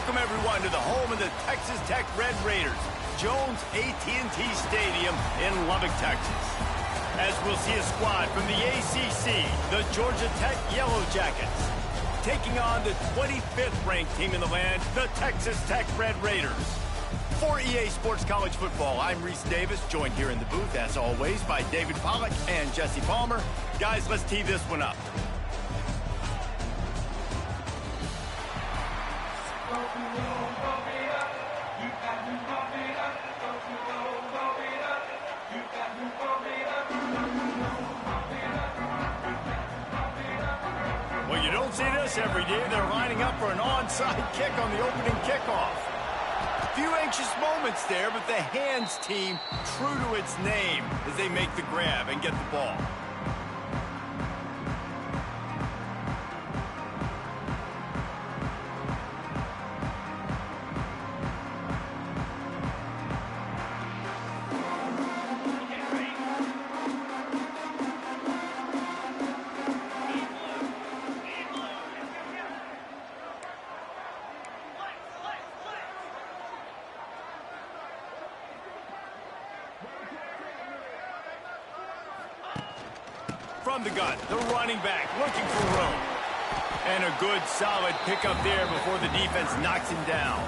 Welcome, everyone, to the home of the Texas Tech Red Raiders, Jones AT&T Stadium in Lubbock, Texas. As we'll see a squad from the ACC, the Georgia Tech Yellow Jackets, taking on the 25th ranked team in the land, the Texas Tech Red Raiders. For EA Sports College Football, I'm Reese Davis, joined here in the booth, as always, by David Pollack and Jesse Palmer. Guys, let's tee this one up. Well, you don't see this every day. They're lining up for an onside kick on the opening kickoff. A few anxious moments there, but the hands team true to its name as they make the grab and get the ball. From the gun, the running back looking for room. And a good, solid pickup there before the defense knocks him down.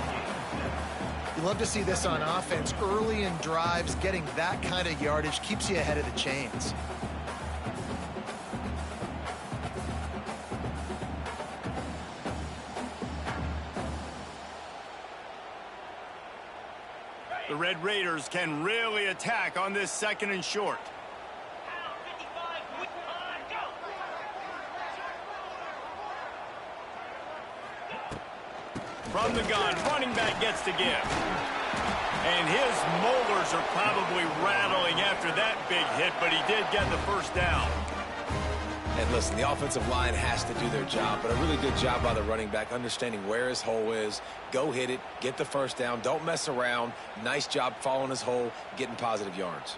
You love to see this on offense. Early in drives, getting that kind of yardage keeps you ahead of the chains. The Red Raiders can really attack on this second and short. From the gun, running back gets to give. And his molars are probably rattling after that big hit, but he did get the first down. And listen, the offensive line has to do their job, but a really good job by the running back, understanding where his hole is. Go hit it, get the first down, don't mess around. Nice job following his hole, getting positive yards.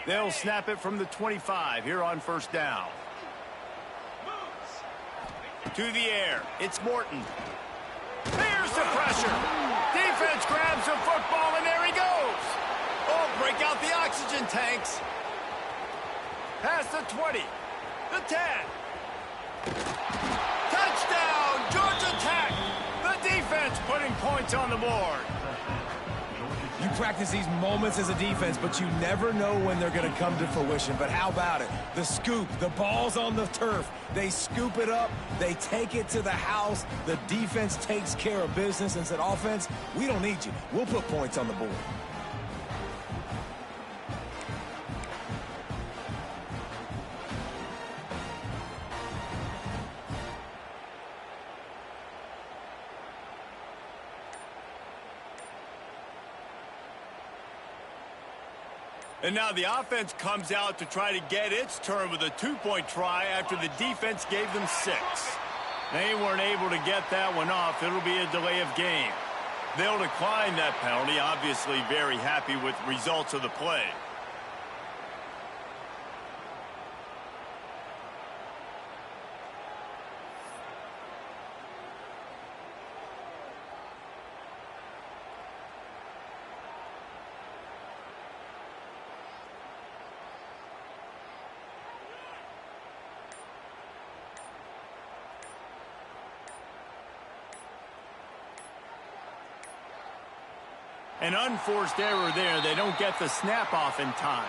They'll snap it from the 25 here on first down. To the air, it's Morton. There's the pressure. Defense grabs the football, and there he goes. Oh, break out the oxygen tanks. Past the 20, the 10. Touchdown, Georgia Tech. The defense putting points on the board. You practice these moments as a defense, but you never know when they're going to come to fruition. But how about it? The scoop, the ball's on the turf. They scoop it up. They take it to the house. The defense takes care of business and said, offense, we don't need you. We'll put points on the board. And now the offense comes out to try to get its turn with a two-point try after the defense gave them 6. They weren't able to get that one off. It'll be a delay of game. They'll decline that penalty, obviously very happy with the results of the play. An unforced error there. They don't get the snap off in time.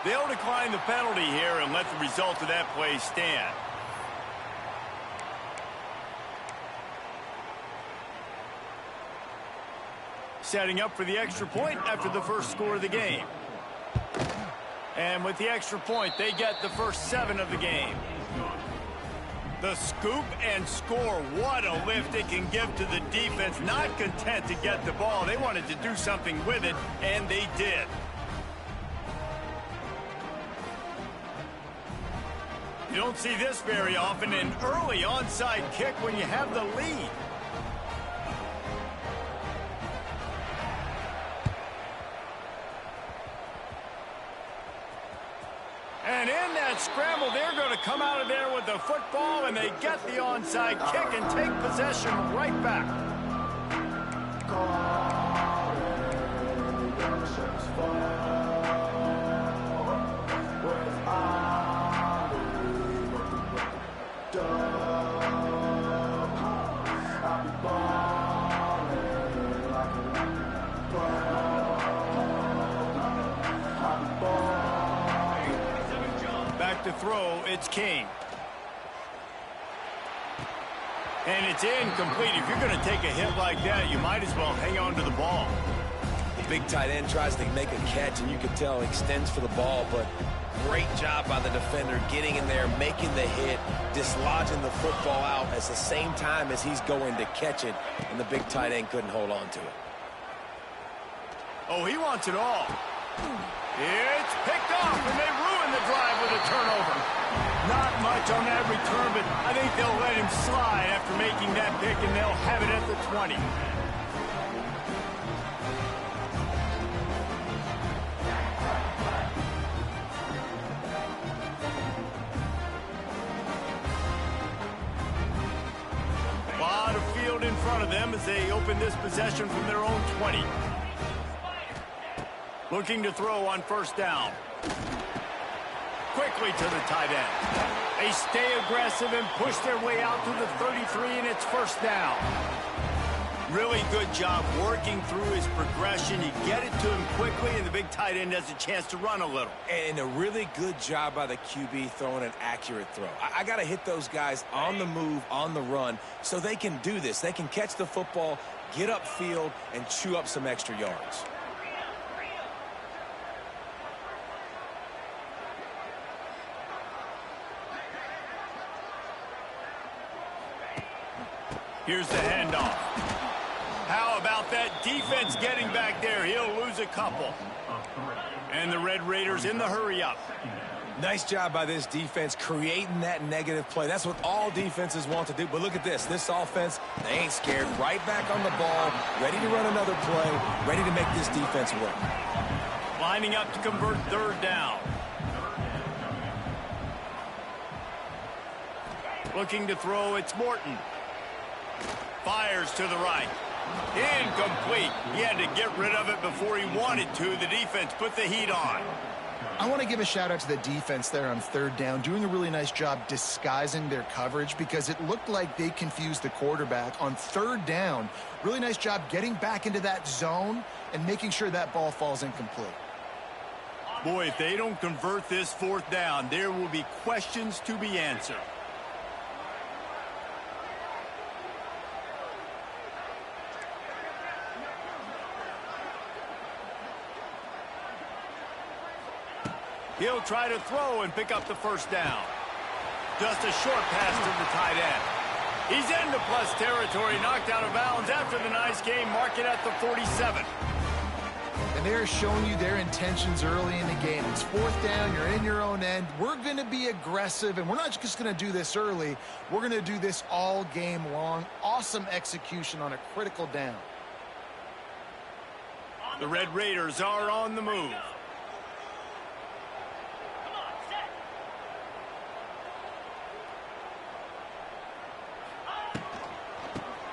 They'll decline the penalty here and let the result of that play stand. Setting up for the extra point after the first score of the game. And with the extra point, they get the first 7 of the game. The scoop and score, what a lift it can give to the defense. Not content to get the ball. They wanted to do something with it, and they did. You don't see this very often, an early onside kick when you have the lead. that scramble, they're going to come out of there with the football, and they get the onside kick and take possession right back. To throw, it's King. And it's incomplete. If you're going to take a hit like that, you might as well hang on to the ball. The big tight end tries to make a catch, and you can tell extends for the ball, but great job by the defender getting in there, making the hit, dislodging the football out at the same time as he's going to catch it, and the big tight end couldn't hold on to it. Oh, he wants it all. It's picked off, and they ruin the drive with a turnover. Not much on that return, but I think they'll let him slide after making that pick, and they'll have it at the 20. A lot of field in front of them as they open this possession from their own 20. Looking to throw on first down. Quickly to the tight end. They stay aggressive and push their way out to the 33, and it's first down. Really good job working through his progression. You get it to him quickly, and the big tight end has a chance to run a little. And a really good job by the QB throwing an accurate throw. I got to hit those guys on the move, on the run, so they can do this. They can catch the football, get upfield, and chew up some extra yards. Here's the handoff. How about that defense getting back there? He'll lose a couple. And the Red Raiders in the hurry-up. Nice job by this defense creating that negative play. That's what all defenses want to do. But look at this. This offense, they ain't scared. Right back on the ball, ready to run another play, ready to make this defense work. Lining up to convert third down. Looking to throw, it's Morton. Fires to the right. Incomplete. He had to get rid of it before he wanted to. The defense put the heat on. I want to give a shout out to the defense there on third down, doing a really nice job disguising their coverage because it looked like they confused the quarterback on third down. Really nice job getting back into that zone and making sure that ball falls incomplete. Boy, if they don't convert this fourth down, there will be questions to be answered. He'll try to throw and pick up the first down. Just a short pass to the tight end. He's into plus territory, knocked out of bounds after the nice game. Mark it at the 47. And they're showing you their intentions early in the game. It's fourth down, you're in your own end. We're going to be aggressive, and we're not just going to do this early. We're going to do this all game long. Awesome execution on a critical down. The Red Raiders are on the move.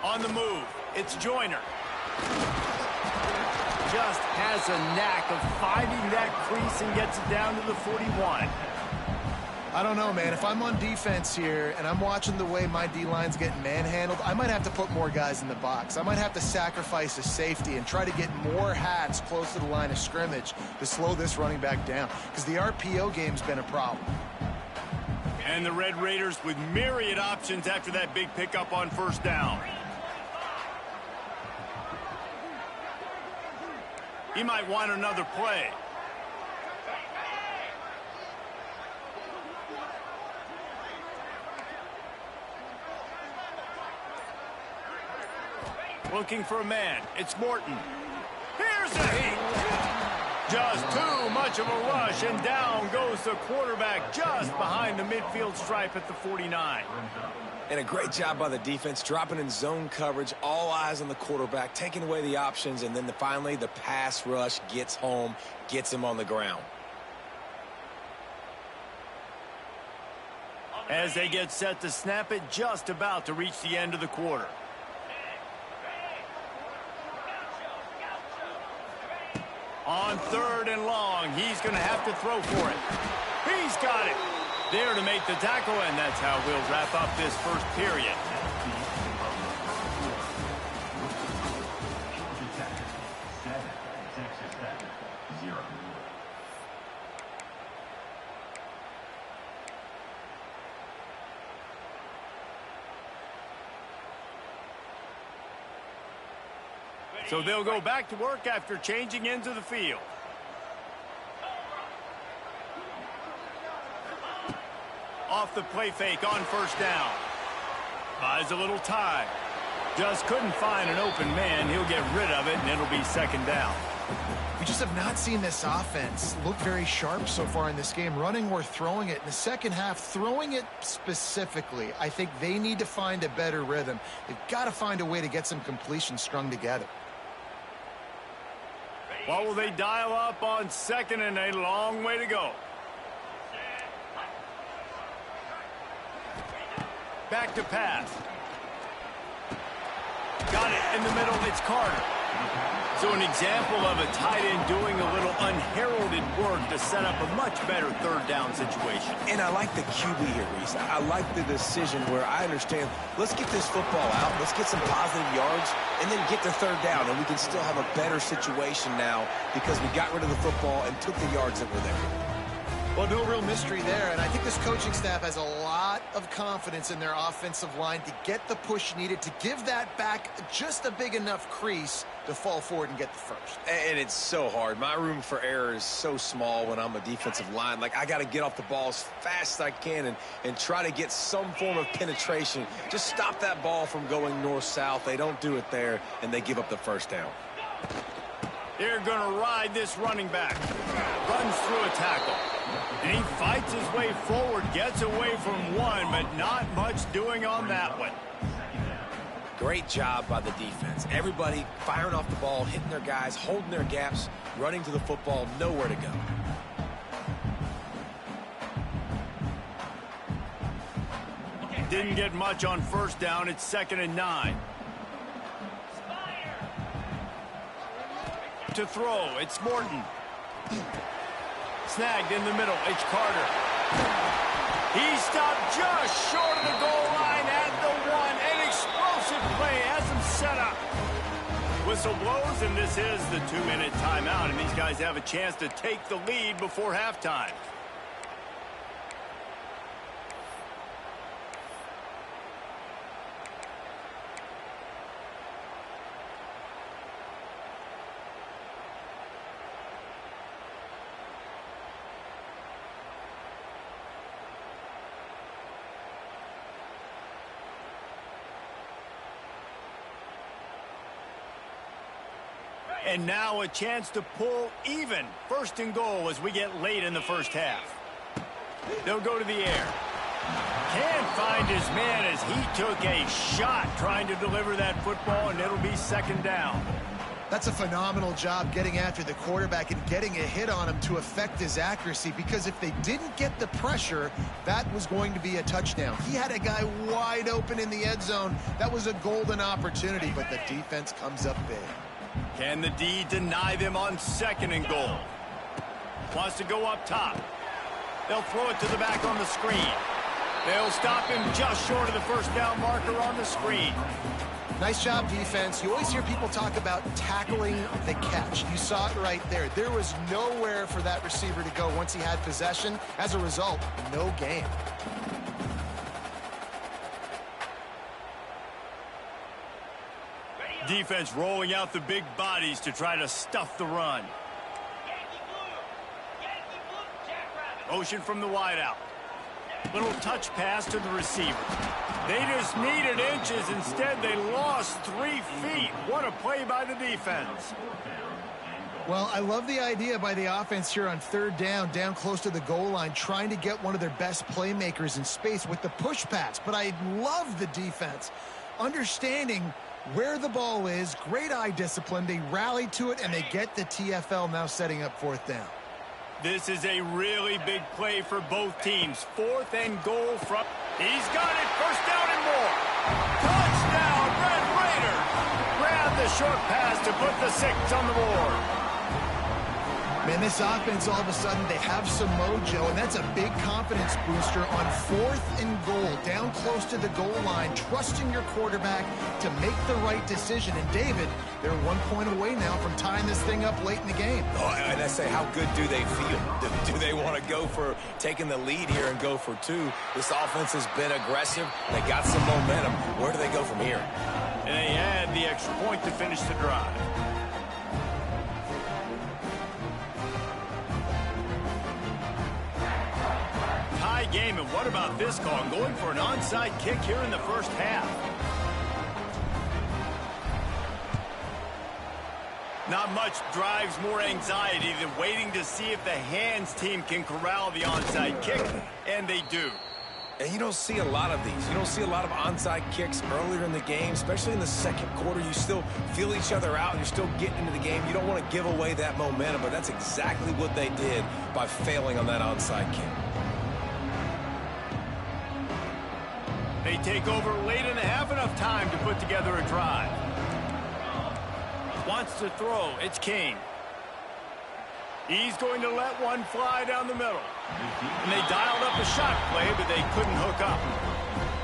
On the move, it's Joyner. Just has a knack of finding that crease and gets it down to the 41. I don't know, man. If I'm on defense here and I'm watching the way my D-line's getting manhandled, I might have to put more guys in the box. I might have to sacrifice a safety and try to get more hats close to the line of scrimmage to slow this running back down because the RPO game's been a problem. And the Red Raiders with myriad options after that big pickup on first down. He might want another play. Looking for a man. It's Morton. Here's a heat. Just too much of a rush, and down goes the quarterback just behind the midfield stripe at the 49. And a great job by the defense, dropping in zone coverage, all eyes on the quarterback, taking away the options, and then finally the pass rush gets home, gets him on the ground. as they get set to snap it, just about to reach the end of the quarter. On 3rd and long, he's going to have to throw for it. He's got it. There to make the tackle, and that's how we'll wrap up this first period. So they'll go back to work after changing into the field. Off the play fake on 1st down. Buys a little time. Just couldn't find an open man. He'll get rid of it, and it'll be 2nd down. We just have not seen this offense look very sharp so far in this game, running or throwing it. In the second half, throwing it specifically, I think they need to find a better rhythm. They've got to find a way to get some completions strung together. What will they dial up on 2nd and a long way to go? Back to pass. Got it in the middle. It's Carter. So an example of a tight end doing a little unheralded work to set up a much better 3rd down situation. And I like the QB here, Reese. I like the decision where I understand, let's get this football out, let's get some positive yards, and then get to 3rd down, and we can still have a better situation now because we got rid of the football and took the yards that were there. Well, no real mystery there, and I think this coaching staff has a lot of confidence in their offensive line to get the push needed to give that back just a big enough crease to fall forward and get the first. And it's so hard. My room for error is so small when I'm a defensive line. Like, I got to get off the ball as fast as I can and try to get some form of penetration. Just stop that ball from going north-south. They don't do it there, and they give up the 1st down. They're going to ride this running back. Runs through a tackle. And he fights his way forward, gets away from one, but not much doing on that one. Great job by the defense. Everybody firing off the ball, hitting their guys, holding their gaps, running to the football, nowhere to go. Didn't get much on 1st down. It's 2nd and 9. To throw, it's Morton. Snagged in the middle, it's Carter. He stopped just short of the goal line at the 1. An explosive play has him set up. Whistle blows, and this is the 2-minute timeout, and these guys have a chance to take the lead before halftime. And now a chance to pull even. 1st and goal as we get late in the 1st half. They'll go to the air. Can't find his man as he took a shot trying to deliver that football, and it'll be 2nd down. That's a phenomenal job getting after the quarterback and getting a hit on him to affect his accuracy, because if they didn't get the pressure, that was going to be a touchdown. He had a guy wide open in the end zone. That was a golden opportunity, but the defense comes up big. Can the D deny them on 2nd and goal? Wants to go up top. They'll throw it to the back on the screen. They'll stop him just short of the 1st down marker on the screen. Nice job, defense. You always hear people talk about tackling the catch. You saw it right there. There was nowhere for that receiver to go once he had possession. As a result, no gain. Defense rolling out the big bodies to try to stuff the run. Motion from the wideout. Little touch pass to the receiver. They just needed inches. Instead, they lost 3 feet. What a play by the defense. Well, I love the idea by the offense here on 3rd down close to the goal line, trying to get one of their best playmakers in space with the push pass. But I love the defense understanding where the ball is, great eye discipline. They rally to it, and they get the TFL now setting up 4th down. This is a really big play for both teams. 4th and goal from... He's got it. First down and more. Touchdown, Red Raiders. Grab the short pass to put the 6 on the board. Man, this offense, all of a sudden, they have some mojo, and that's a big confidence booster on 4th and goal, down close to the goal line, trusting your quarterback to make the right decision. And, David, they're 1 point away now from tying this thing up late in the game. Oh, and I say, how good do they feel? Do they want to go for taking the lead here and go for 2? This offense has been aggressive. They got some momentum. Where do they go from here? And they had the extra point to finish the drive. Game, and what about this call? I'm going for an onside kick here in the first half. Not much drives more anxiety than waiting to see if the hands team can corral the onside kick, and they do. And you don't see a lot of these. You don't see a lot of onside kicks earlier in the game, especially in the second quarter. You still feel each other out. You're still getting into the game. You don't want to give away that momentum, but that's exactly what they did by failing on that onside kick. They take over late in the half, enough time to put together a drive. Wants to throw. It's King. He's going to let one fly down the middle. And they dialed up a shot play, but they couldn't hook up.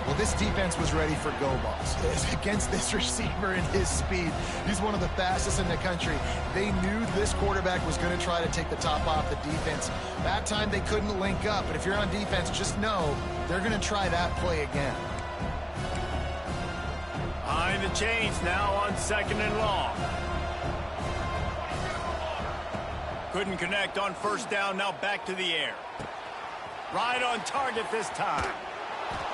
Well, this defense was ready for go balls. Against this receiver and his speed, he's one of the fastest in the country. They knew this quarterback was going to try to take the top off the defense. That time they couldn't link up, but if you're on defense, just know they're going to try that play again. Behind the chains now on 2nd and long. Couldn't connect on first down, now back to the air. Right on target this time.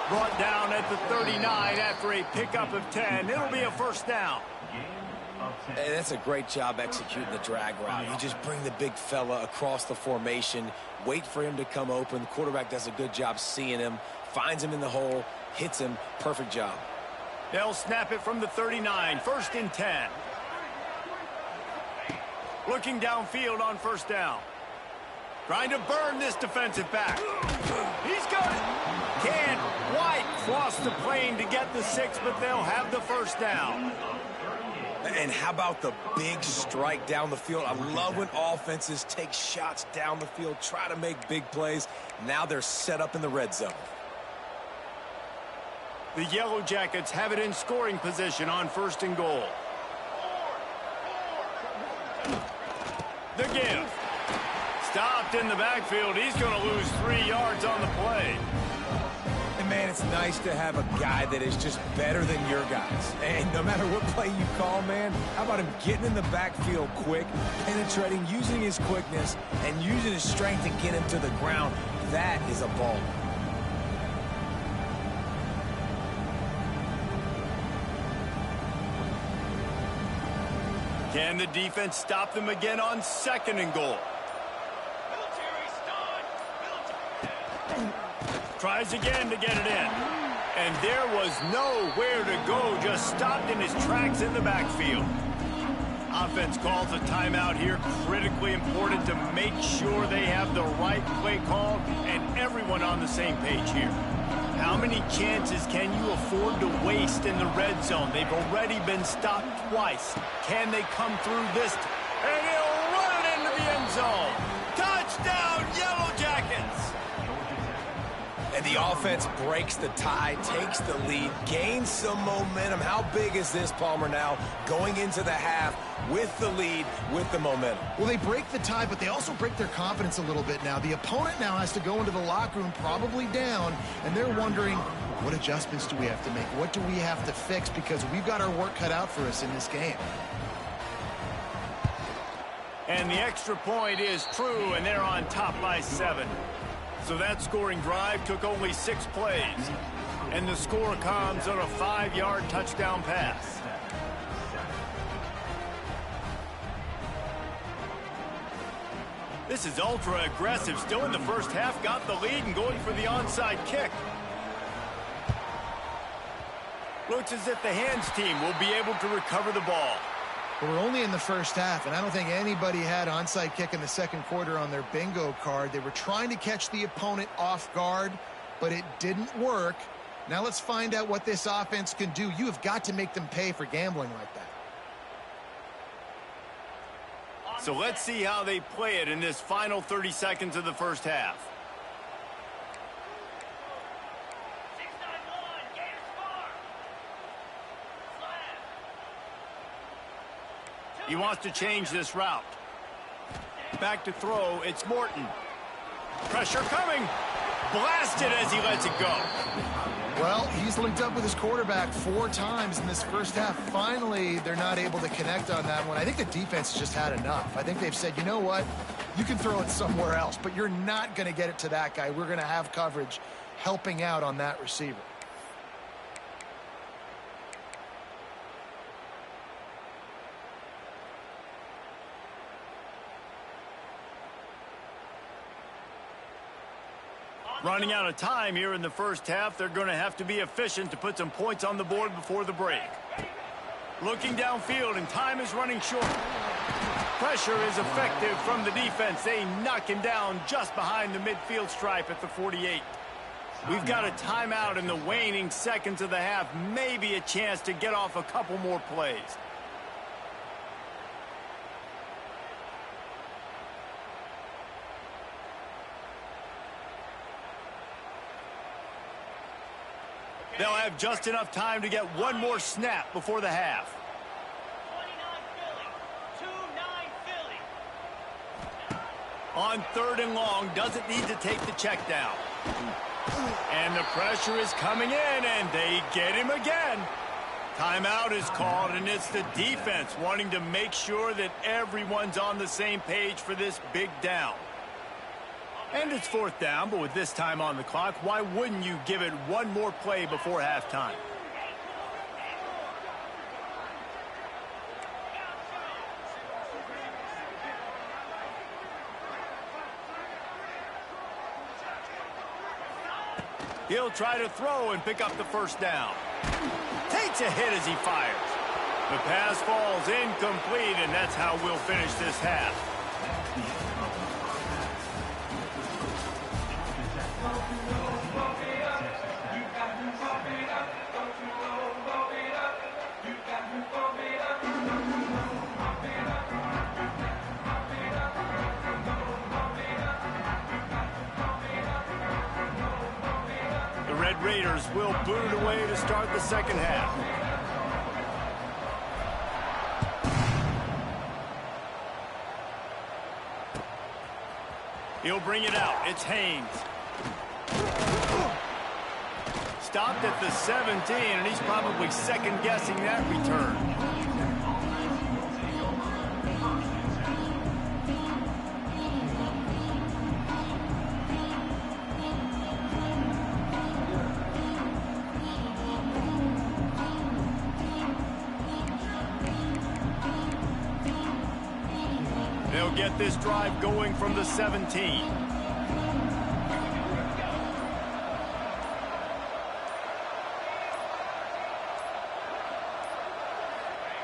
Brought down at the 39 after a pickup of 10. It'll be a first down. Hey, that's a great job executing the drag route. You just bring the big fella across the formation, wait for him to come open. The quarterback does a good job seeing him, finds him in the hole, hits him. Perfect job. They'll snap it from the 39, 1st and 10. Looking downfield on first down. Trying to burn this defensive back. He's got it. Can't quite cross the plane to get the 6, but they'll have the first down. And how about the big strike down the field? I love when offenses take shots down the field, try to make big plays. Now they're set up in the red zone. The Yellow Jackets have it in scoring position on 1st and goal. The give. Stopped in the backfield. He's going to lose 3 yards on the play. And, man, it's nice to have a guy that is just better than your guys. And no matter what play you call, man, how about him getting in the backfield quick, penetrating, using his quickness, and using his strength to get him to the ground. That is a ball. Can the defense stop them again on 2nd and goal? Tries again to get it in. And there was nowhere to go, just stopped in his tracks in the backfield. Offense calls a timeout here, critically important to make sure they have the right play call and everyone on the same page here. How many chances can you afford to waste in the red zone? They've already been stopped twice. Can they come through this? And he'll run it into the end zone. Touchdown, Yellow Jackets! And the offense breaks the tie, takes the lead, gains some momentum. How big is this, Palmer, now going into the half with the lead, with the momentum? Well, they break the tie, but they also break their confidence a little bit now. The opponent now has to go into the locker room probably down, and they're wondering, what adjustments do we have to make? What do we have to fix? Because we've got our work cut out for us in this game. And the extra point is true, and they're on top by 7. So that scoring drive took only 6 plays. And the score comes on a 5-yard touchdown pass. This is ultra aggressive. Still in the first half, got the lead and going for the onside kick. Looks as if the hands team will be able to recover the ball. But we're only in the first half, and I don't think anybody had onside kick in the second quarter on their bingo card. They were trying to catch the opponent off guard, but it didn't work. Now let's find out what this offense can do. You have got to make them pay for gambling like that. So let's see how they play it in this final 30 seconds of the first half. He wants to change this route. Back to throw, it's Morton. Pressure coming. Blasted as he lets it go. Well, he's linked up with his quarterback 4 times in this first half. Finally, they're not able to connect on that one. I think the defense just had enough. I think they've said, you know what? You can throw it somewhere else, but you're not going to get it to that guy. We're going to have coverage helping out on that receiver. Running out of time here in the first half. They're going to have to be efficient to put some points on the board before the break. Looking downfield, and time is running short. Pressure is effective from the defense. They knock him down just behind the midfield stripe at the 48. We've got a timeout in the waning seconds of the half. Maybe a chance to get off a couple more plays. They'll have just enough time to get one more snap before the half. 29 Philly. 2-9 Philly. On 3rd and long, doesn't need to take the check down. And the pressure is coming in, and they get him again. Timeout is called, and it's the defense wanting to make sure that everyone's on the same page for this big down. And it's 4th down, but with this time on the clock, why wouldn't you give it one more play before halftime? He'll try to throw and pick up the 1st down. Takes a hit as he fires. The pass falls incomplete, and that's how we'll finish this half. The Red Raiders will boot it away to start the second half. He'll bring it out. It's Haynes. Stopped at the 17, and he's probably second-guessing that return. They'll get this drive going from the 17.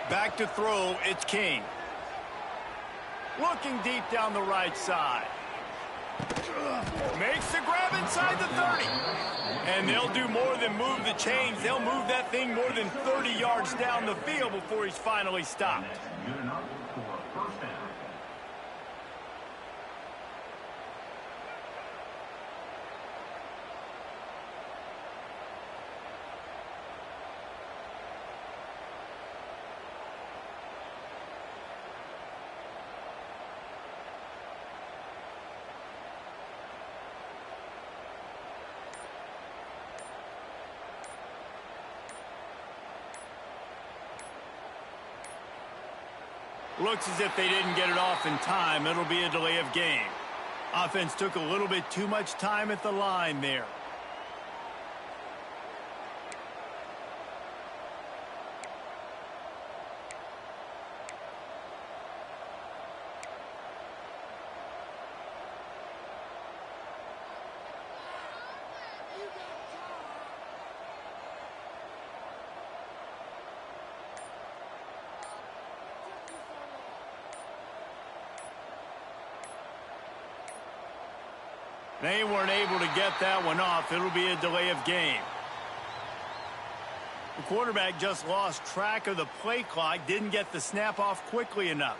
Back to throw, it's King. Looking deep down the right side. Makes the grab inside the 30. And they'll do more than move the chains. They'll move that thing more than 30 yards down the field before he's finally stopped. Looks as if they didn't get it off in time. It'll be a delay of game. Offense took a little bit too much time at the line there. They weren't able to get that one off. It'll be a delay of game. The quarterback just lost track of the play clock, didn't get the snap off quickly enough.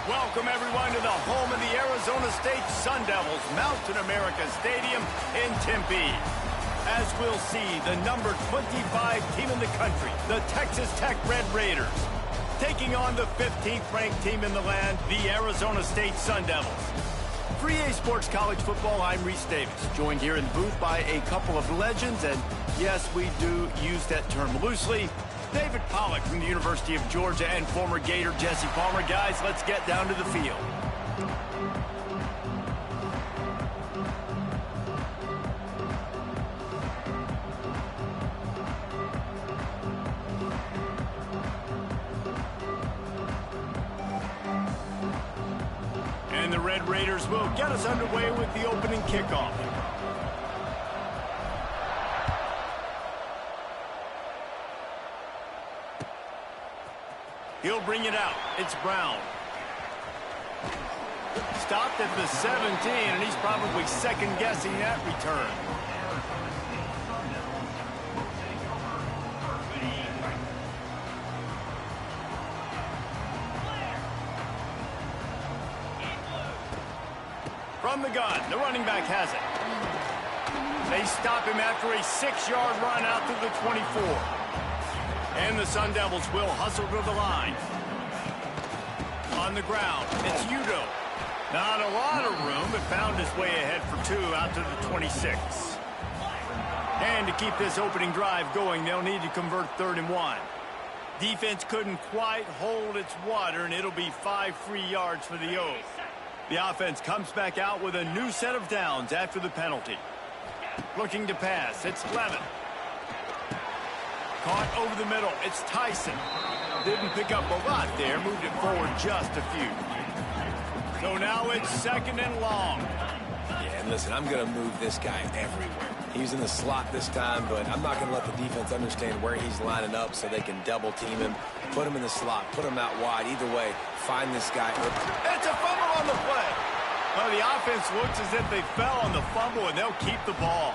Welcome, everyone, to the home of the Arizona State Sun Devils, Mountain America Stadium in Tempe. As we'll see, the number 25 team in the country, the Texas Tech Red Raiders, taking on the 15th-ranked team in the land, the Arizona State Sun Devils. For EA Sports College Football, I'm Reese Davis, joined here in the booth by a couple of legends, and yes, we do use that term loosely. David Pollack from the University of Georgia and former Gator Jesse Palmer. Guys, let's get down to the field. And the Red Raiders will get us underway with the opening kickoff. He'll bring it out. It's Brown. Stopped at the 17, and he's probably second-guessing that return. From the gun, the running back has it. They stop him after a 6-yard run out to the 24. And the Sun Devils will hustle to the line. On the ground, it's Udo. Not a lot of room, but found his way ahead for 2 out to the 26. And to keep this opening drive going, they'll need to convert 3rd and 1. Defense couldn't quite hold its water, and it'll be 5 free yards for the O's. The offense comes back out with a new set of downs after the penalty. Looking to pass, it's Levin. Caught over the middle, it's Tyson. Didn't pick up a lot there, moved it forward just a few. So now it's 2nd and long. Yeah, and listen, I'm going to move this guy everywhere. He's in the slot this time, but I'm not going to let the defense understand where he's lining up so they can double team him. Put him in the slot, put him out wide. Either way, find this guy. It's a fumble on the play. Well, the offense looks as if they fell on the fumble, and they'll keep the ball.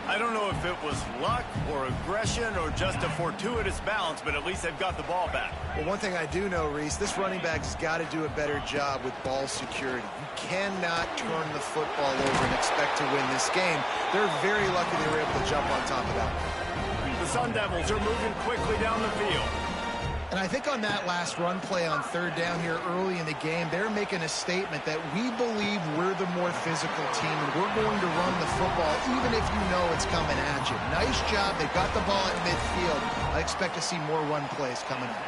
I don't know if it was luck or aggression or just a fortuitous bounce, but at least they've got the ball back. Well, one thing I do know, Reese, this running back's got to do a better job with ball security. You cannot turn the football over and expect to win this game. They're very lucky they were able to jump on top of that. The Sun Devils are moving quickly down the field. And I think on that last run play on 3rd down here early in the game, they're making a statement that we believe we're the more physical team and we're going to run the football even if you know it's coming at you. Nice job. They got the ball at midfield. I expect to see more run plays coming up.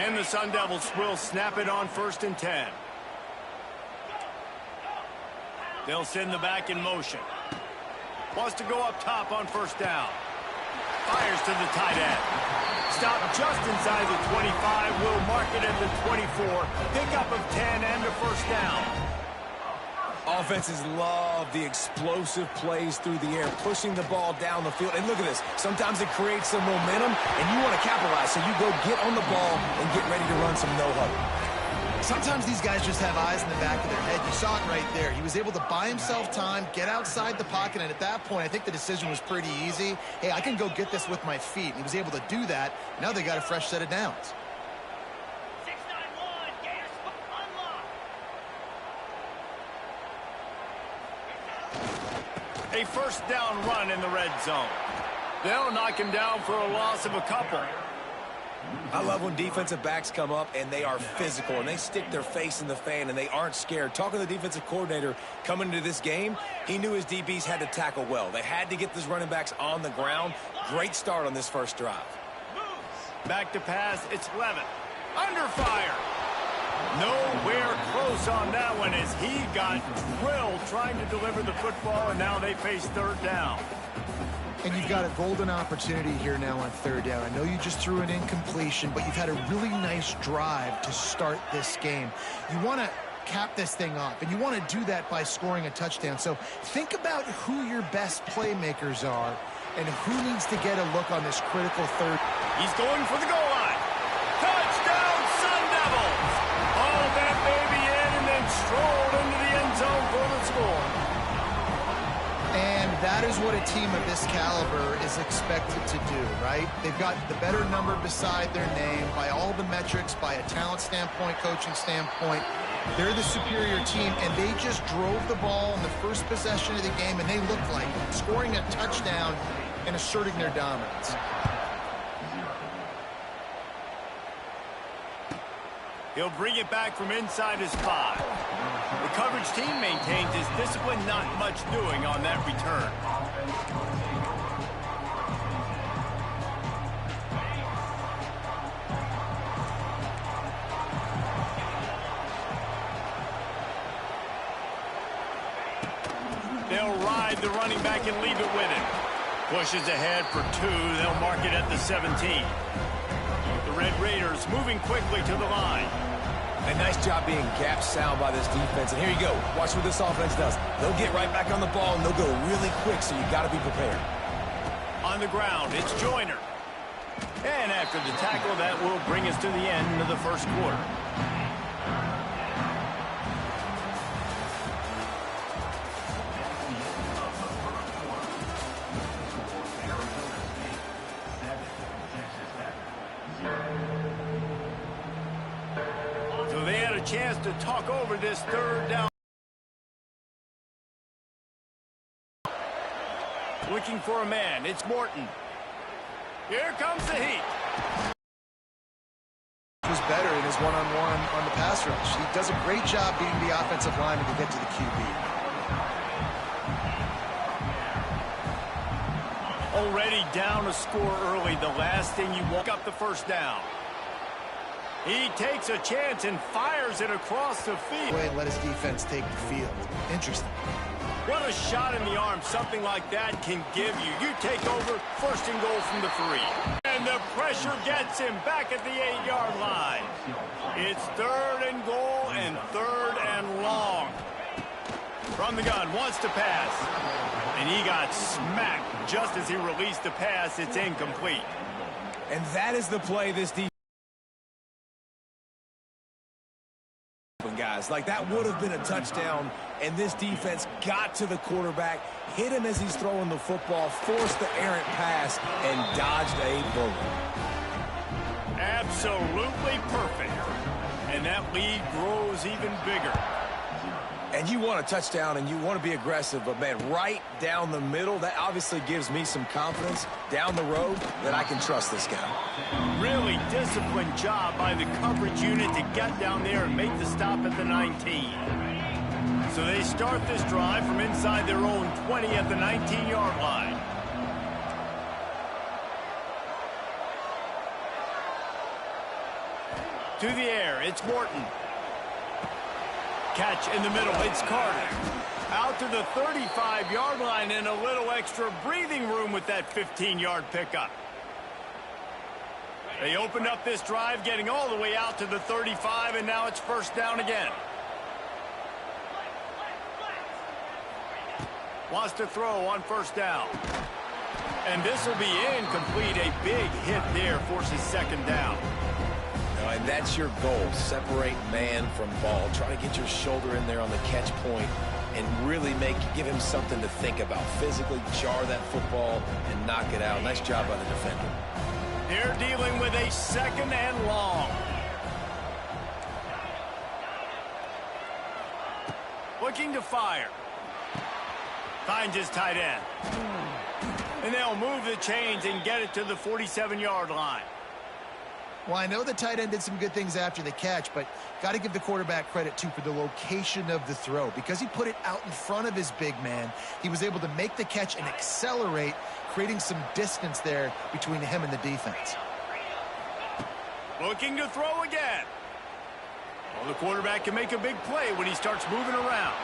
And the Sun Devils will snap it on 1st and 10. They'll send the back in motion. Wants to go up top on 1st down. Fires to the tight end. Stop just inside the 25. Will mark it at the 24. Pickup of 10 and a 1st down. Offenses love the explosive plays through the air, pushing the ball down the field. And look at this. Sometimes it creates some momentum, and you want to capitalize. So you go get on the ball and get ready to run some no-huddle. Sometimes these guys just have eyes in the back of their head. You saw it right there. He was able to buy himself time, get outside the pocket, and at that point, I think the decision was pretty easy. Hey, I can go get this with my feet. And he was able to do that. Now they got a fresh set of downs. A first down run in the red zone. They'll knock him down for a loss of a couple. I love when defensive backs come up and they are physical and they stick their face in the fan and they aren't scared. Talking to the defensive coordinator coming into this game, he knew his DBs had to tackle well. They had to get those running backs on the ground. Great start on this first drive. Back to pass, it's Levitt. Under fire. Nowhere close on that one as he got drilled trying to deliver the football, and now they face third down. And you've got a golden opportunity here now on third down. I know you just threw an incompletion, but you've had a really nice drive to start this game. You want to cap this thing off, and you want to do that by scoring a touchdown. So think about who your best playmakers are and who needs to get a look on this critical third. He's going for the goal line. Touchdown, Sun Devils! Hauled that baby in and then strolled into the end zone for the score. And that is what a team of this caliber is expected to do, right? They've got the better number beside their name by all the metrics, by a talent standpoint, coaching standpoint. They're the superior team, and they just drove the ball in the first possession of the game, and they looked like it, scoring a touchdown and asserting their dominance. He'll bring it back from inside his 5. The coverage team maintains his discipline, not much doing on that return. They'll ride the running back and leave it with him. Pushes ahead for 2. They'll mark it at the 17. The Red Raiders moving quickly to the line. A nice job being gap sound by this defense. And here you go. Watch what this offense does. They'll get right back on the ball, and they'll go really quick, so you got to be prepared. On the ground, it's Joyner. And after the tackle, that will bring us to the end of the first quarter. Chance to talk over this third down. Looking for a man. It's Morton. Here comes the heat. Was better in his one-on-one on the pass rush. He does a great job beating the offensive lineman to get to the QB. Already down a score early. The last thing you want up the first down. He takes a chance and fires it across the field. And let his defense take the field. Interesting. What a shot in the arm something like that can give you. You take over, first and goal from the 3. And the pressure gets him back at the 8-yard line. It's third and goal and third and long. From the gun, wants to pass. And he got smacked just as he released the pass. It's incomplete. And that is the play this defense. Guys, like that would have been a touchdown, and this defense got to the quarterback, hit him as he's throwing the football, forced the errant pass, and dodged a bullet. Absolutely perfect. And that lead grows even bigger. And you want a touchdown, and you want to be aggressive, but, man, right down the middle, that obviously gives me some confidence down the road that I can trust this guy. Really disciplined job by the coverage unit to get down there and make the stop at the 19. So they start this drive from inside their own 20 at the 19-yard line. To the air, it's Morton. Catch in the middle, it's Carter. Out to the 35-yard line and a little extra breathing room with that 15-yard pickup. They opened up this drive, getting all the way out to the 35, and now it's first down again. Wants to throw on first down. And this will be incomplete. A big hit there forces second down. And that's your goal. Separate man from ball. Try to get your shoulder in there on the catch point and really give him something to think about. Physically jar that football and knock it out. Nice job by the defender. They're dealing with a second and long. Looking to fire. Finds his tight end. And they'll move the chains and get it to the 47-yard line. Well, I know the tight end did some good things after the catch, but got to give the quarterback credit, too, for the location of the throw. Because he put it out in front of his big man, he was able to make the catch and accelerate, creating some distance there between him and the defense. Looking to throw again. Well, the quarterback can make a big play when he starts moving around.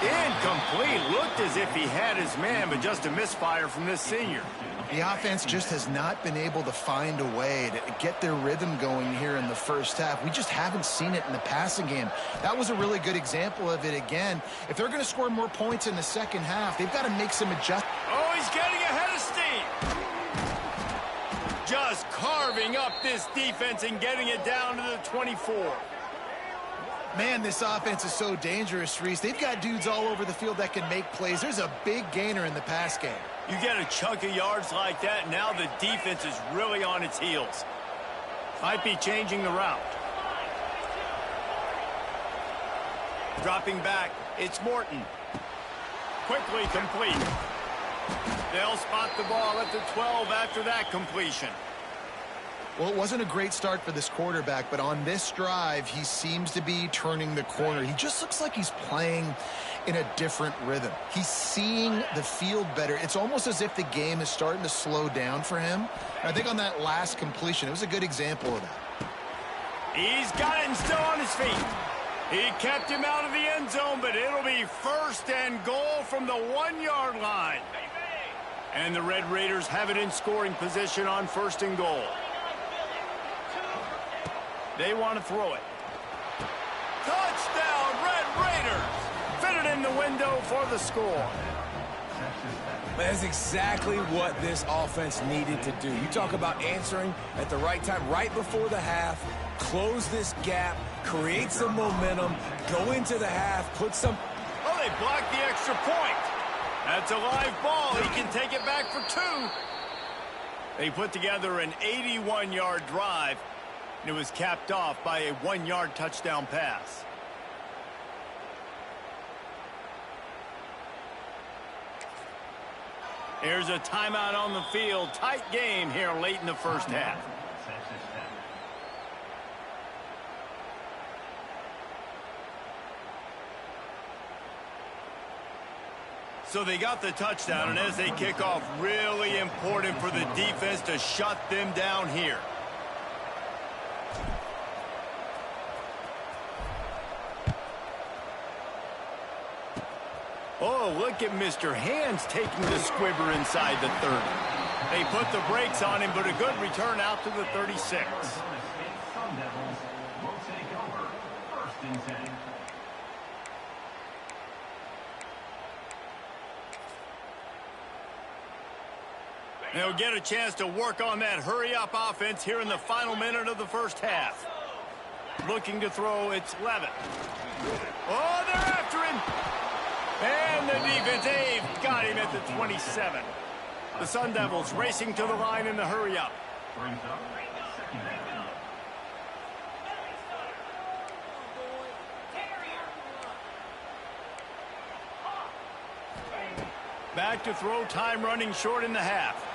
Incomplete. Looked as if he had his man, but just a misfire from this senior. The offense just has not been able to find a way to get their rhythm going here in the first half. We just haven't seen it in the passing game. That was a really good example of it again. If they're going to score more points in the second half, they've got to make some adjustments. Oh, he's getting ahead of steam. Just carving up this defense and getting it down to the 24. Man, this offense is so dangerous, Reese. They've got dudes all over the field that can make plays. There's a big gainer in the pass game. You get a chunk of yards like that, now the defense is really on its heels. Might be changing the route. Dropping back, it's Morton. Quickly complete. They'll spot the ball at the 12 after that completion. Well, it wasn't a great start for this quarterback, but on this drive, he seems to be turning the corner. He just looks like he's playing in a different rhythm. He's seeing the field better. It's almost as if the game is starting to slow down for him. And I think on that last completion, it was a good example of that. He's got it and still on his feet. He kept him out of the end zone, but it'll be first and goal from the 1-yard line. And the Red Raiders have it in scoring position on first and goal. They want to throw it. Touchdown, Red Raiders! Fitted in the window for the score. That's exactly what this offense needed to do. You talk about answering at the right time, right before the half, close this gap, create some momentum, go into the half, put some... Oh, they blocked the extra point. That's a live ball. He can take it back for 2. They put together an 81-yard drive, and it was capped off by a 1-yard touchdown pass. Here's a timeout on the field. Tight game here late in the first half. So they got the touchdown, and as they kick off, really important for the defense to shut them down here. Oh, look at Mr. Hands taking the squibber inside the 30. They put the brakes on him, but a good return out to the 36. They'll get a chance to work on that hurry-up offense here in the final minute of the first half. Looking to throw, it's Levitt. Oh, they're after him. And the defense, they've got him at the 27. The Sun Devils racing to the line in the hurry-up. Back to throw, time running short in the half.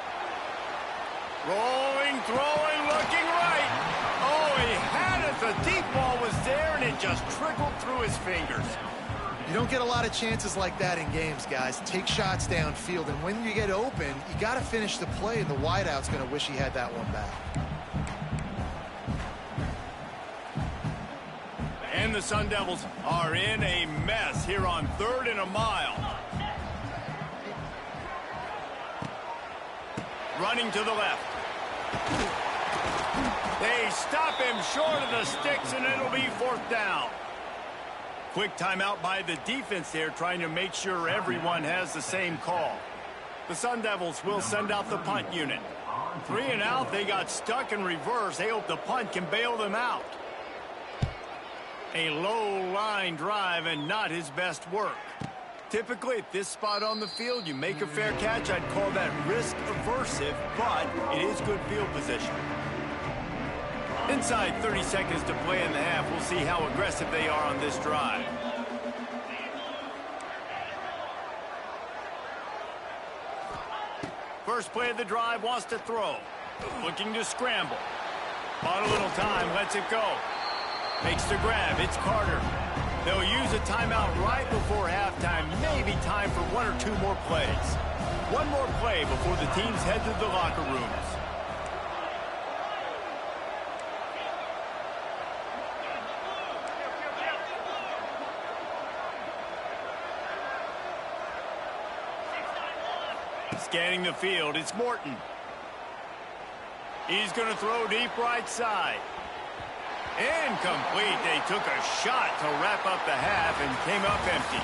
Rolling, throwing, looking right. Oh, he had it. The deep ball was there, and it just trickled through his fingers. You don't get a lot of chances like that in games, guys. Take shots downfield, and when you get open, you got to finish the play, and the wideout's going to wish he had that one back. And the Sun Devils are in a mess here on 3rd and a mile. Running to the left. They stop him short of the sticks, and it'll be 4th down. Quick timeout by the defense there, trying to make sure everyone has the same call. The Sun Devils will send out the punt unit. 3 and out, they got stuck in reverse. They hope the punt can bail them out. A low line drive and not his best work. Typically, at this spot on the field, you make a fair catch. I'd call that risk aversive, but it is good field position. Inside 30 seconds to play in the half. We'll see how aggressive they are on this drive. First play of the drive, wants to throw. Looking to scramble. Bought a little time, lets it go. Makes the grab, it's Carter. They'll use a timeout right before halftime. Maybe time for 1 or 2 more plays. One more play before the teams head to the locker rooms. Scanning the field, it's Morton. He's going to throw deep right side. Incomplete. They took a shot to wrap up the half and came up empty.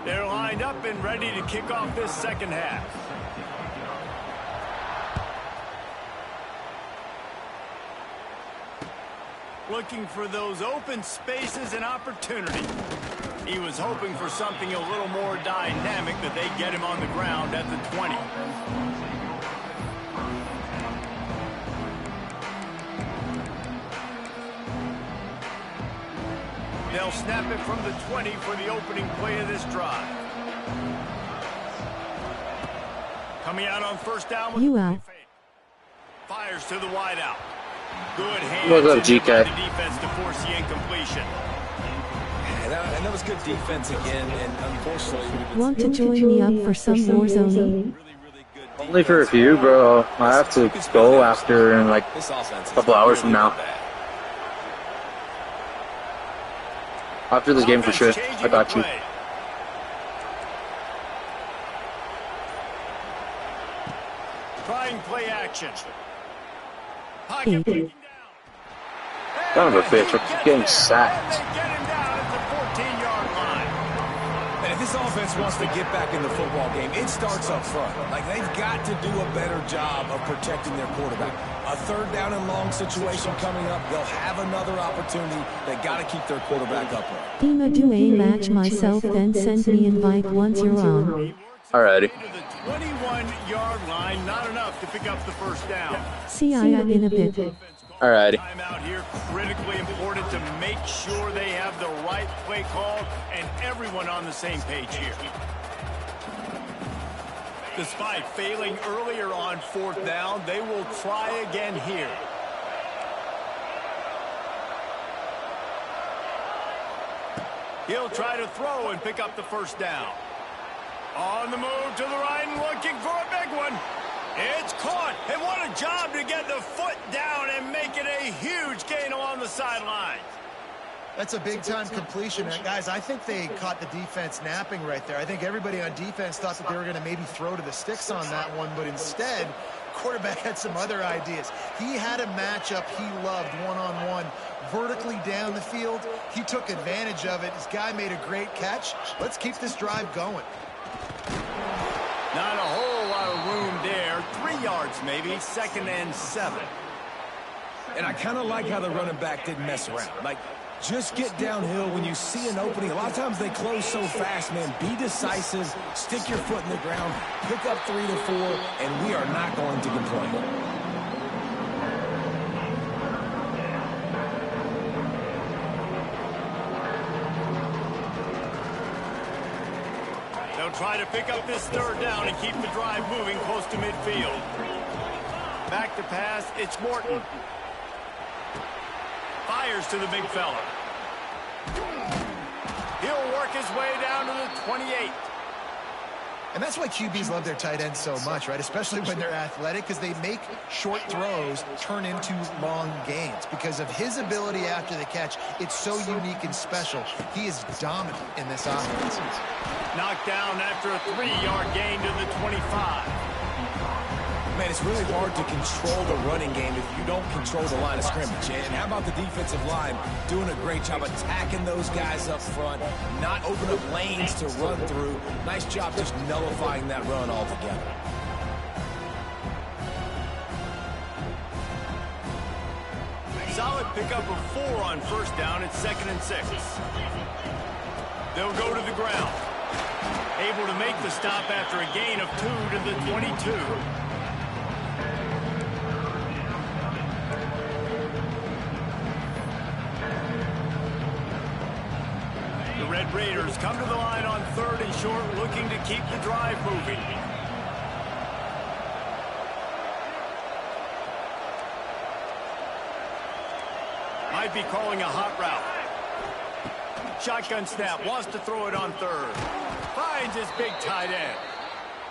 They're lined up and ready to kick off this second half. Looking for those open spaces and opportunity. He was hoping for something a little more dynamic, that they get him on the ground at the 20. They'll snap it from the 20 for the opening play of this drive. Coming out on first down with the fires to the wideout. Good hands What's up, GK? by the defense to force the incompletion. And that was good defense again, and unfortunately... Want to join me up for some Warzone? Only for a few, bro. I have to go after in like a couple hours from now. After this game for sure. I got you. Trying play action. Pocket breaking down. Son of a bitch, I'm getting sacked. They get him down at the 14-yard line. And if this offense wants to get back in the football game, it starts up front. Like, they've got to do a better job of protecting their quarterback. A third down and long situation coming up. They'll have another opportunity. They got to keep their quarterback upright. Dima do a match myself, then send me invite once you're on. Alrighty. To the 21-yard line, not enough to pick up the first down. See ya in a bit. Alrighty. Timeout here, critically important to make sure they have the right play call and everyone on the same page here. Despite failing earlier on fourth down, they will try again here. He'll try to throw and pick up the first down. On the move to the right and looking for a big one. It's caught, and what a job to get the foot down and make it a huge gain along the sideline. That's a big-time completion. Guys, I think they caught the defense napping right there. I think everybody on defense thought that they were going to maybe throw to the sticks on that one, but instead, quarterback had some other ideas. He had a matchup he loved one-on-one, vertically down the field. He took advantage of it. His guy made a great catch. Let's keep this drive going. Not a whole lot of room there. 3 yards maybe, 2nd and 7. And I kind of like how the running back didn't mess around. Like, just get downhill when you see an opening. A lot of times they close so fast, man. Be decisive, stick your foot in the ground, pick up 3 to 4, and we are not going to complain. Try to pick up this third down and keep the drive moving close to midfield. Back to pass, it's Morton. Fires to the big fella. He'll work his way down to the 28. And that's why QBs love their tight ends so much, right? Especially when they're athletic, because they make short throws turn into long gains. Because of his ability after the catch, it's so unique and special. He is dominant in this offense. Knocked down after a 3-yard gain to the 25. man, it's really hard to control the running game if you don't control the line of scrimmage. And how about the defensive line doing a great job attacking those guys up front, not open up lanes to run through. Nice job just nullifying that run altogether. Solid pickup of 4 on first down. It's 2nd and 6. They'll go to the ground. Able to make the stop after a gain of 2 to the 22. The Red Raiders come to the line on 3rd and short, looking to keep the drive moving. Might be calling a hot route. Shotgun snap, wants to throw it on 3rd. Finds his big tight end.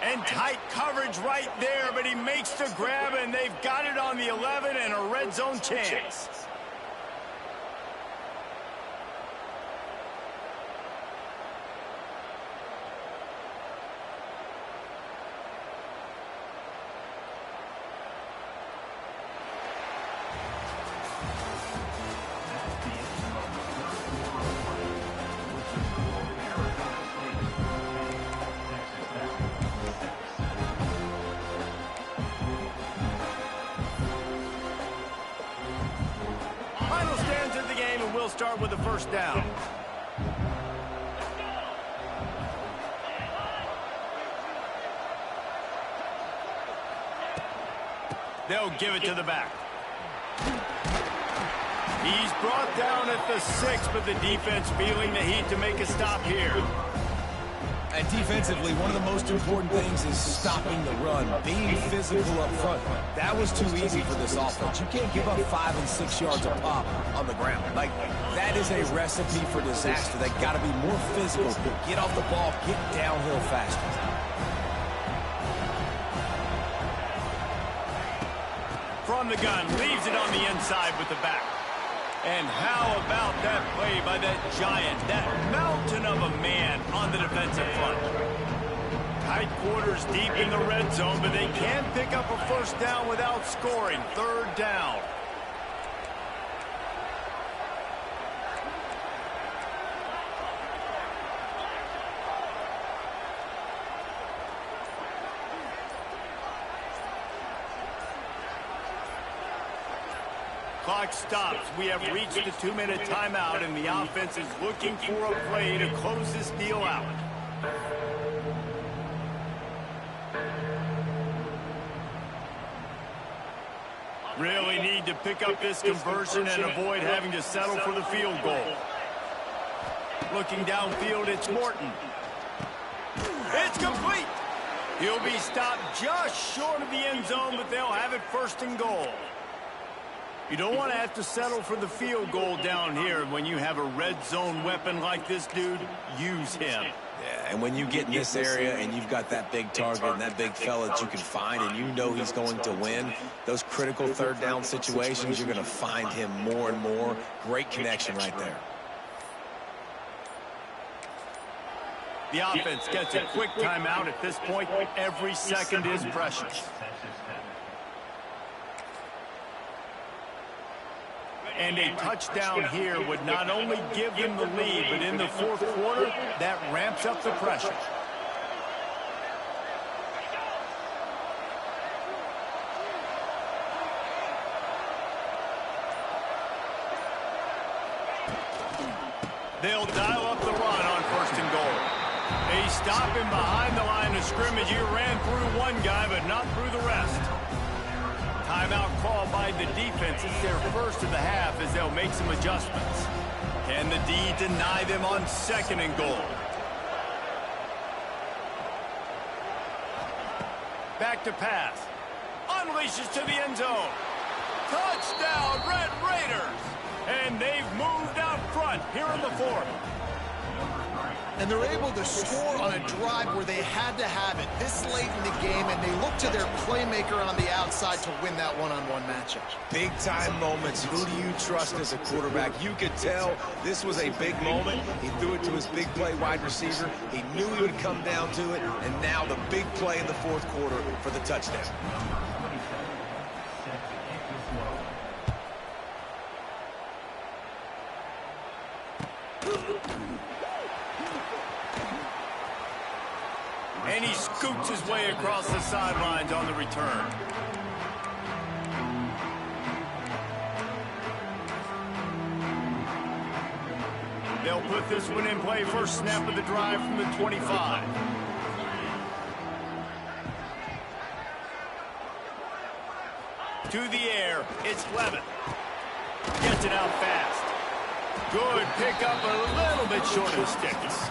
And tight coverage right there, but he makes the grab, and they've got it on the 11 and a red zone chance. Final stands of the game, and we'll start with the first down. They'll give it to the back. He's brought down at the 6, but the defense feeling the heat to make a stop here. And defensively, one of the most important things is stopping the run, being physical up front. That was too easy for this offense. You can't give up 5 and 6 yards a pop on the ground. Like, that is a recipe for disaster. They got to be more physical, get off the ball, get downhill faster. From the gun, leaves it on the inside with the back. And how about that play by that giant, that mountain of a man on the defensive front? Tight quarters deep in the red zone, but they can pick up a first down without scoring. 3rd down. Clock stops. We have reached the 2-minute timeout, and the offense is looking for a play to close this deal out. Really need to pick up this conversion and avoid having to settle for the field goal. Looking downfield, it's Morton. It's complete. He'll be stopped just short of the end zone, but they'll have it 1st and goal. You don't want to have to settle for the field goal down here. When you have a red zone weapon like this dude, use him. Yeah, and when you get in this area and you've got that big target and that big fella that you can find and you know he's going to win, those critical 3rd down situations, you're going to find him more and more. Great connection right there. The offense gets a quick timeout at this point. Every second is precious. And a touchdown here would not only give them the lead, but in the 4th quarter, that ramps up the pressure. They'll dial up the run on 1st and goal. They stop him behind the line of scrimmage. He ran through one guy, but not through the rest. Timeout called by the defense. It's their first of the half as they'll make some adjustments. Can the D deny them on 2nd and goal? Back to pass. Unleashes to the end zone. Touchdown, Red Raiders! And they've moved out front here in the 4th. And they're able to score on a drive where they had to have it this late in the game, and they look to their playmaker on the outside to win that one-on-one matchup. Big-time moments. Who do you trust as a quarterback? You could tell this was a big moment. He threw it to his big play wide receiver. He knew he would come down to it, and now the big play in the 4th quarter for the touchdown. And he scoots his way across the sidelines on the return. They'll put this one in play. First snap of the drive from the 25. To the air, it's Levin. Gets it out fast. Good pickup, a little bit short of the sticks.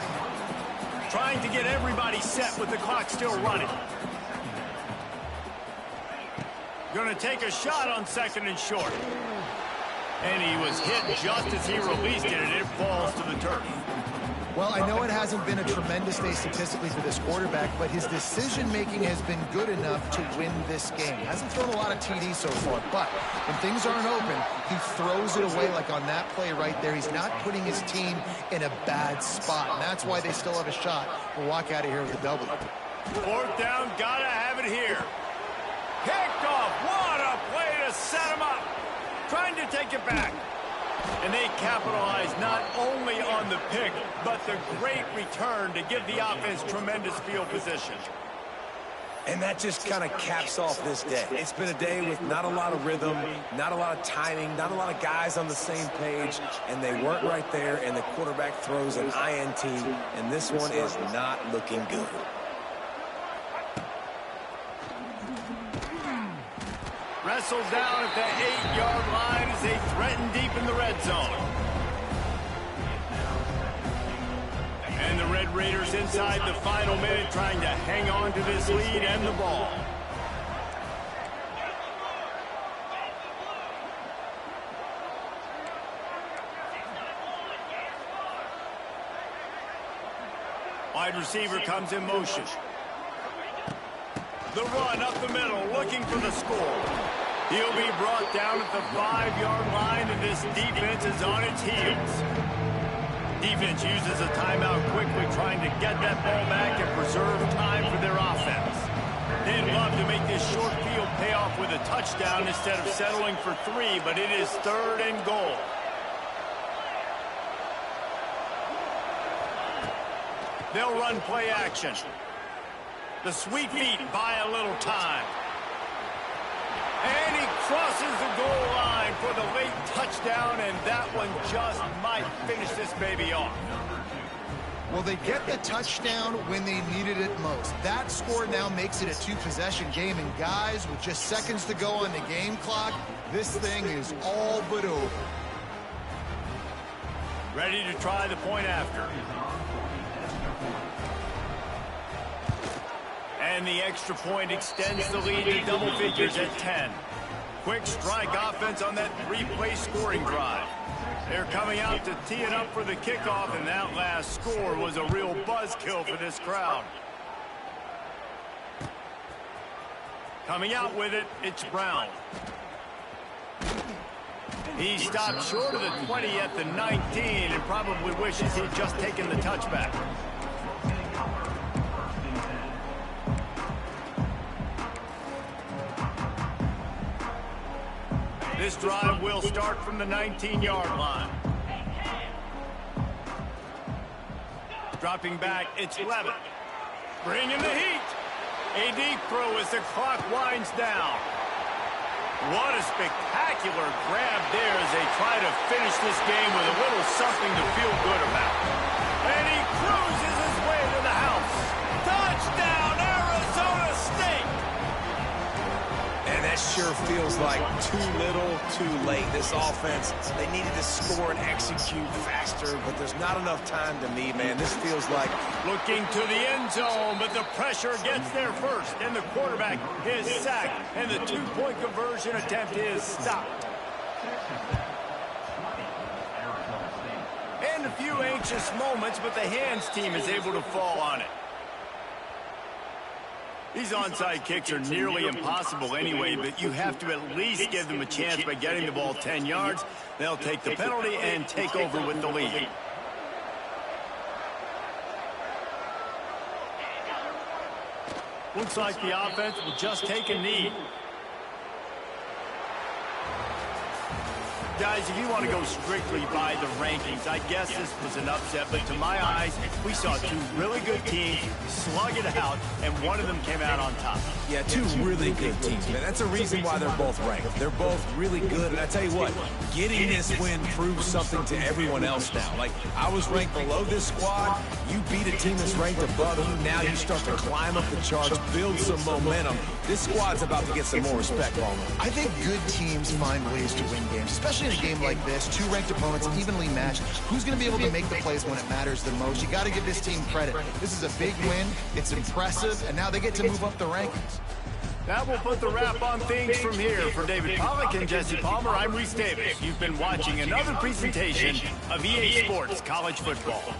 Trying to get everybody set with the clock still running. Going to take a shot on second and short. And he was hit just as he released it, and it falls to the turf. Well, I know it hasn't been a tremendous day statistically for this quarterback, but his decision-making has been good enough to win this game. Hasn't thrown a lot of TDs so far, but when things aren't open, he throws it away like on that play right there. He's not putting his team in a bad spot, and that's why they still have a shot to walk out of here with a W. Fourth down, gotta have it here. Picked off, what a play to set him up. Trying to take it back. And they capitalize not only on the pick, but the great return to give the offense tremendous field position. And that just kind of caps off this day. It's been a day with not a lot of rhythm, not a lot of timing, not a lot of guys on the same page, and they weren't right there, and the quarterback throws an INT, and this one is not looking good. Wrestled down at the 8-yard line as they threaten deep in the red zone. And the Red Raiders inside the final minute trying to hang on to this lead and the ball. Wide receiver comes in motion. The run up the middle, looking for the score. He'll be brought down at the 5-yard line, and this defense is on its heels. Defense uses a timeout quickly, trying to get that ball back and preserve time for their offense. They'd love to make this short field pay off with a touchdown instead of settling for 3, but it is 3rd and goal. They'll run play action. The sweet feet buy a little time. And he crosses the goal line for the late touchdown, and that one just might finish this baby off. Well, they get the touchdown when they needed it most. That score now makes it a 2-possession game, and guys, with just seconds to go on the game clock, this thing is all but over. Ready to try the point after. And the extra point extends the lead to double figures at 10. Quick strike offense on that 3-play scoring drive. They're coming out to tee it up for the kickoff, and that last score was a real buzzkill for this crowd. Coming out with it, it's Brown. He stopped short of the 20 at the 19 and probably wishes he'd just taken the touchback. This drive will start from the 19-yard line. Dropping back, it's Levin. Bringing the heat. A deep throw as the clock winds down. What a spectacular grab there as they try to finish this game with a little something to feel good about. And he cruises his way to the house. Touchdown, Arizona State! And that sure feels like too little, too late. This offense, they needed to score and execute faster, but there's not enough time to me, man. This feels like... Looking to the end zone, but the pressure gets there first, and the quarterback is sacked, and the 2-point conversion attempt is stopped. And a few anxious moments, but the hands team is able to fall on it. These onside kicks are nearly impossible anyway, but you have to at least give them a chance by getting the ball 10 yards. They'll take the penalty and take over with the lead. Looks like the offense will just take a knee. Guys, if you want to go strictly by the rankings, I guess this was an upset, but to my eyes, we saw two really good teams slug it out, and one of them came out on top. Yeah, two really good teams, man. That's a reason why they're both ranked. They're both really good, and I tell you what, getting this win proves something to everyone else now. Like, I was ranked below this squad. You beat a team that's ranked above you. Now you start to climb up the charts, build some momentum. This squad's about to get some more respect, Ballman. I think good teams find ways to win games, especially in a game like this. Two ranked opponents, evenly matched. Who's going to be able to make the plays when it matters the most? You got to give this team credit. This is a big win. It's impressive, and now they get to move up the rankings. That will put the wrap on things from here. For David Pollack and Jesse Palmer, I'm Reese Davis. You've been watching another presentation of EA Sports College Football.